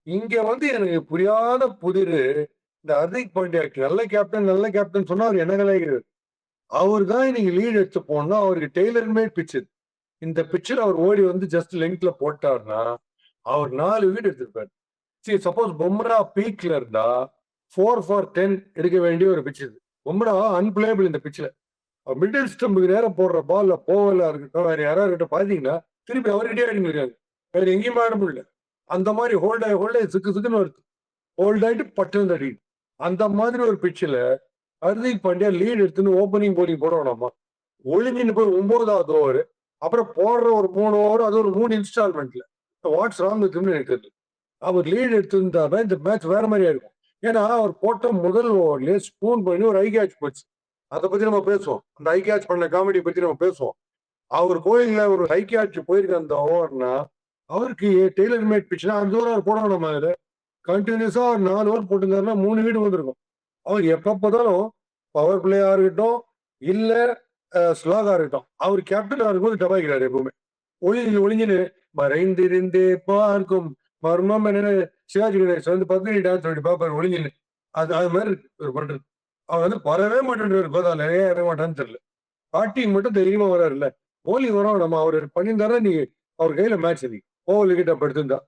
இங்க வந்து எனக்கு புரியாத புதிரு, இந்த ஹர்திக் பாண்டியா நல்ல கேப்டன் சொன்னா அவரு என்ன கலாய்க்கிறாரு. அவரு தான் இன்னைக்கு லீட் எடுத்து போடணும். அவருக்கு டெய்லர் மேட் பிட்ச் இது. இந்த பிட்ச்ல அவர் ஓடி வந்து ஜஸ்ட் லெங்த்ல போட்டாருன்னா, அவர் 4 விக்கெட் எடுத்திருப்பாரு. சப்போஸ் பும்ரா பீக்ல இருந்தா 4 ஃபார் 10 எடுக்க வேண்டிய ஒரு பிட்ச் இது. பும்ரா அன்பிளேயபிள் இந்த பிட்ச்ல. மிடில் ஸ்டம்புக்கு நேரா போடுற பால்ல போவலா இருக்கட்டும், வேற யாராவது இருக்கட்டும் பார்த்தீங்கன்னா, திருப்பி அவர்கிட்டயே அடிக்கிறாங்க. வேற எங்கேயுமே ஆட முடியல. அந்த மாரி ஹோல்ட் ஆயி சிக்கு சிக்குன்னு வருது. ஹோல்ட் ஆயிட்டு பட்டுன்னு அடிக்குது. அந்த மாதிரி ஒரு பிட்ச்ல ஹர்திக் பாண்டியா லீட் எடுத்துன்னு ஓப்பனிங் பவுலிங் போட வேணாமா? ஒளிஞ்சின்னு போய் 9வது ஓவர். அப்புறம் போடுற ஒரு 3 ஓவர் அது ஒரு 3 இன்ஸ்டால்மென்ட்ல. வாட்ஸ் ராங் வித் ஹிம்னு எனக்கு தெரியல. அவர் லீட் எடுத்திருந்தாருன்னா இந்த மேட்ச் வேற மாரியா இருக்கும். ஏன்னா, அவர் போட்ட முதல் ஓவர்லயே ஸ்பூன் பண்ணி ஒரு ஹை கேட்ச் போச்சு. அத பத்தி நம்ம பேசுவோம். அந்த ஹை கேட்ச் பண்ண காமெடி பத்தி நம்ம பேசுவோம். அவர் போலிங்ல ஒரு ஹை கேட்ச் போயிருக்க அந்த ஓவர்னா, அவருக்கு டெய்லர் மேட் பிட்ச்னா 5 ஓவர் அவர் போட வேணாமா அதுல? கன்டினியூஸா ஒரு 4 ஓவர் போட்டிருந்தாருன்னா 3 வீடு வந்திருக்கும். அவர் எப்ப பார்த்தாலும் பவர் பிளேயா இருக்கட்டும், இல்ல ஸ்லோகா இருக்கட்டும். அவர் கேப்டனா இருக்கும்போது டபாய்க்கிறாரு எப்பவுமே. ஒளிஞ்சுன்னு மறைந்திருந்தே பார்க்கும் மர்மம் என்னன்னு சிவாஜி கணேசன் வந்து பத்மினி டான்ஸ் ஆடி பார்ப்பாரு ஒளிஞ்சுன்னு. அது மாதிரி இவரு பண்றது. அவர் வந்து வரவே மாட்டேன்றாரு. பார்த்தா நிறைய இறங்க மாட்டான்னு தெரியல. பேட்டிங் மட்டும் தைரியமா வராருல்ல. போலிங் வரோம் நம்ம அவரு பண்ணியிருந்தாருன்னா, நீ அவர் கையில மேட்ச் இன்னைக்கு. ஓவர் விக்கெட் அப்ப எடுத்திருந்தா.